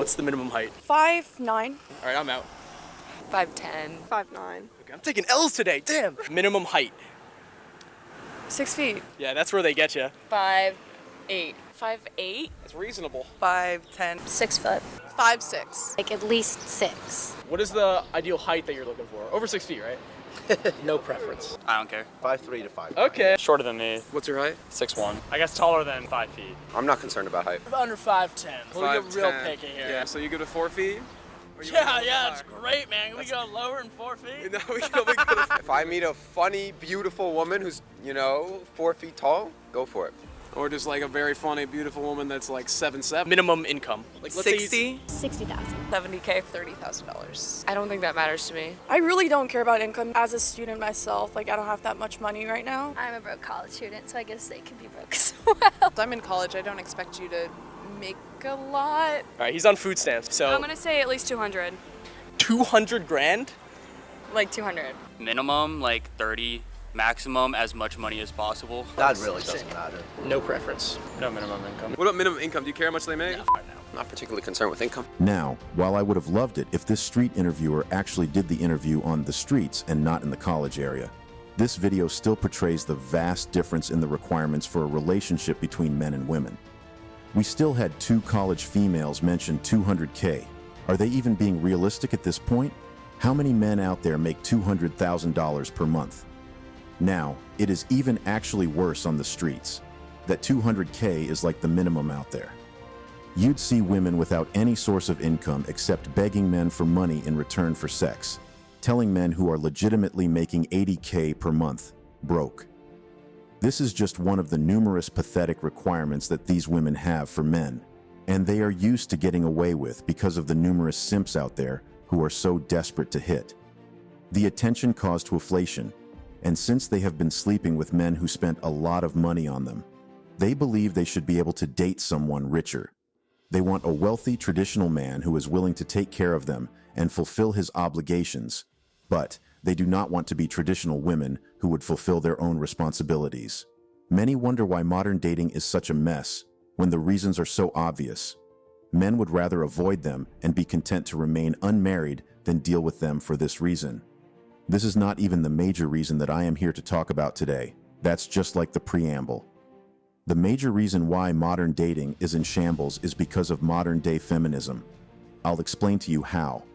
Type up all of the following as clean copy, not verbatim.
What's the minimum height? 5'9". All right, I'm out. 5'10". 5'9". Okay, I'm taking L's today, damn. Minimum height. 6 feet. Yeah, that's where they get you. 5'8". 5'8". That's reasonable. 5'10". 6 foot. 5'6". Like at least 6. What is the ideal height that you're looking for? Over 6 feet, right? No preference. I don't care. 5'3" to 5'5". Okay. Shorter than me. What's your height? 6'1". I guess taller than 5 feet. I'm not concerned about height. Under 5'10". We'll get real 5'10". picky here. Yeah, so you go to 4 feet? Or you Yeah, wanna go yeah, it's higher? great, man. Can we go lower than 4 feet? No, we go to If I meet a funny, beautiful woman who's, 4 feet tall, go for it. Or just like a very funny, beautiful woman that's like 7'7". minimum income. Like, let's say 60. 60,000. $70K. $30,000. I don't think that matters to me. I really don't care about income. As a student myself, like I don't have that much money right now. I'm a broke college student, so I guess they can be broke as well. I'm in college. I don't expect you to make a lot. All right, he's on food stamps, so I'm gonna say at least 200. 200 grand? Like 200. Minimum, like 30. Maximum, as much money as possible. That really doesn't matter. No preference. No minimum income. What about minimum income? Do you care how much they make? I'm not particularly concerned with income. Now, while I would have loved it if this street interviewer actually did the interview on the streets and not in the college area, this video still portrays the vast difference in the requirements for a relationship between men and women. We still had 2 college females mention $200K. Are they even being realistic at this point? How many men out there make $200,000 per month? Now, it is even actually worse on the streets. That $200K is like the minimum out there. You'd see women without any source of income except begging men for money in return for sex, telling men who are legitimately making $80K per month, broke. This is just one of the numerous pathetic requirements that these women have for men, and they are used to getting away with because of the numerous simps out there who are so desperate to hit. The attention caused inflation, and since they have been sleeping with men who spent a lot of money on them, they believe they should be able to date someone richer. They want a wealthy, traditional man who is willing to take care of them and fulfill his obligations, but they do not want to be traditional women who would fulfill their own responsibilities. Many wonder why modern dating is such a mess when the reasons are so obvious. Men would rather avoid them and be content to remain unmarried than deal with them for this reason. This is not even the major reason that I am here to talk about today. That's just like the preamble. The major reason why modern dating is in shambles is because of modern-day feminism. I'll explain to you how.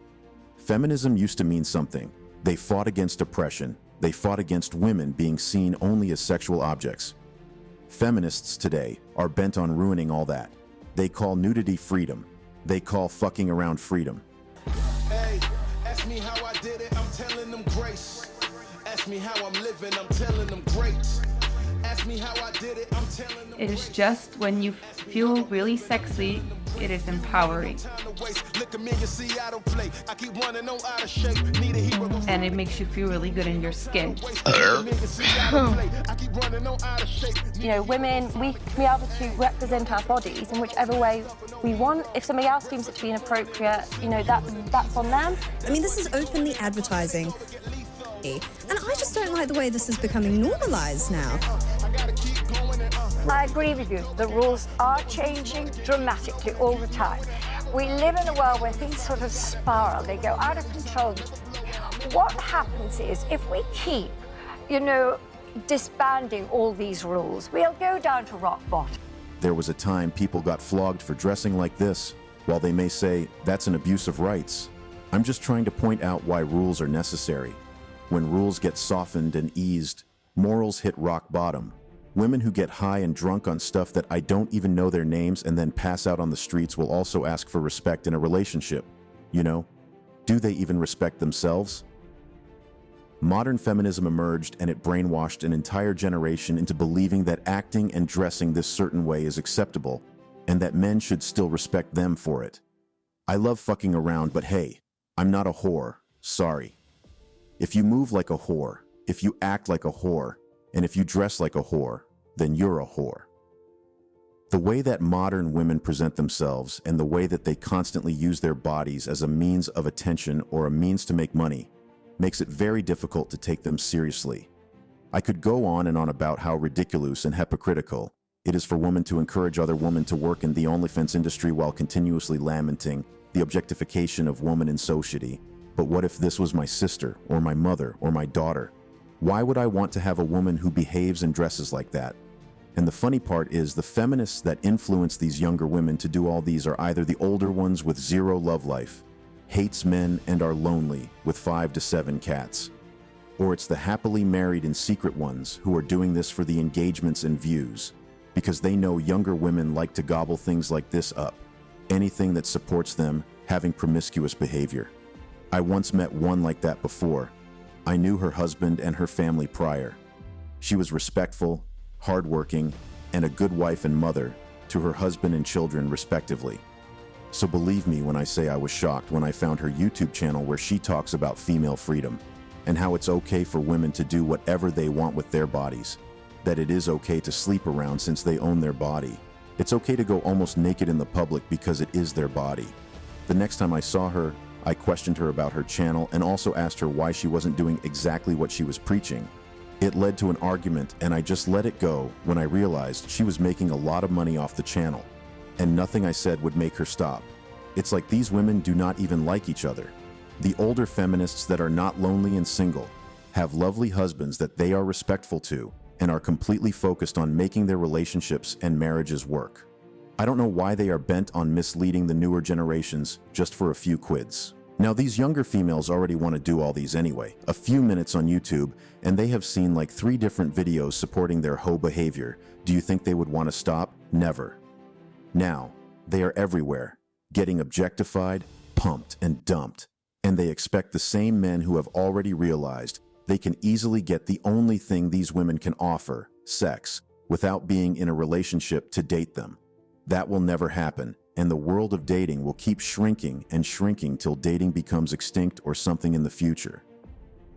Feminism used to mean something. They fought against oppression. They fought against women being seen only as sexual objects. Feminists today are bent on ruining all that. They call nudity freedom. They call fucking around freedom. Hey, ask me how I did it, I'm telling them grace. Ask me how I'm living, I'm telling them great. Ask me how I did it, I'm telling them. It is just when you feel really sexy, it is empowering. And it makes you feel really good in your skin. Women, we can be able to represent our bodies in whichever way we want. If somebody else deems it to be inappropriate, that's on them. I mean, this is openly advertising. And I just don't like the way this is becoming normalized now. I agree with you. The rules are changing dramatically all the time. We live in a world where things sort of spiral. They go out of control. What happens is if we keep, disbanding all these rules, we'll go down to rock bottom. There was a time people got flogged for dressing like this. While they may say that's an abuse of rights, I'm just trying to point out why rules are necessary. When rules get softened and eased, morals hit rock bottom. Women who get high and drunk on stuff that I don't even know their names and then pass out on the streets will also ask for respect in a relationship. Do they even respect themselves? Modern feminism emerged and it brainwashed an entire generation into believing that acting and dressing this certain way is acceptable and that men should still respect them for it. I love fucking around, but hey, I'm not a whore. Sorry. If you move like a whore, if you act like a whore, and if you dress like a whore, then you're a whore. The way that modern women present themselves and the way that they constantly use their bodies as a means of attention or a means to make money makes it very difficult to take them seriously. I could go on and on about how ridiculous and hypocritical it is for women to encourage other women to work in the OnlyFans industry while continuously lamenting the objectification of woman in society. But what if this was my sister, or my mother, or my daughter? Why would I want to have a woman who behaves and dresses like that? And the funny part is the feminists that influence these younger women to do all these are either the older ones with zero love life, hates men and are lonely with 5 to 7 cats, or it's the happily married and secret ones who are doing this for the engagements and views, because they know younger women like to gobble things like this up, anything that supports them having promiscuous behavior. I once met one like that before. I knew her husband and her family prior. She was respectful, hardworking, and a good wife and mother to her husband and children respectively. So believe me when I say I was shocked when I found her YouTube channel where she talks about female freedom and how it's okay for women to do whatever they want with their bodies, that it is okay to sleep around since they own their body. It's okay to go almost naked in the public because it is their body. The next time I saw her, I questioned her about her channel and also asked her why she wasn't doing exactly what she was preaching. It led to an argument and I just let it go when I realized she was making a lot of money off the channel, and nothing I said would make her stop. It's like these women do not even like each other. The older feminists that are not lonely and single have lovely husbands that they are respectful to and are completely focused on making their relationships and marriages work. I don't know why they are bent on misleading the newer generations just for a few quids. Now, these younger females already want to do all these anyway. A few minutes on YouTube, and they have seen like 3 different videos supporting their hoe behavior. Do you think they would want to stop? Never. Now, they are everywhere, getting objectified, pumped, and dumped. And they expect the same men who have already realized they can easily get the only thing these women can offer, sex, without being in a relationship to date them. That will never happen, and the world of dating will keep shrinking and shrinking till dating becomes extinct or something in the future.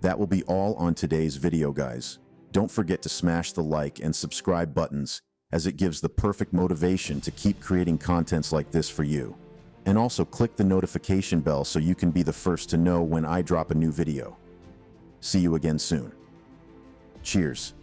That will be all on today's video, guys. Don't forget to smash the like and subscribe buttons, as it gives the perfect motivation to keep creating contents like this for you. And also click the notification bell so you can be the first to know when I drop a new video. See you again soon. Cheers.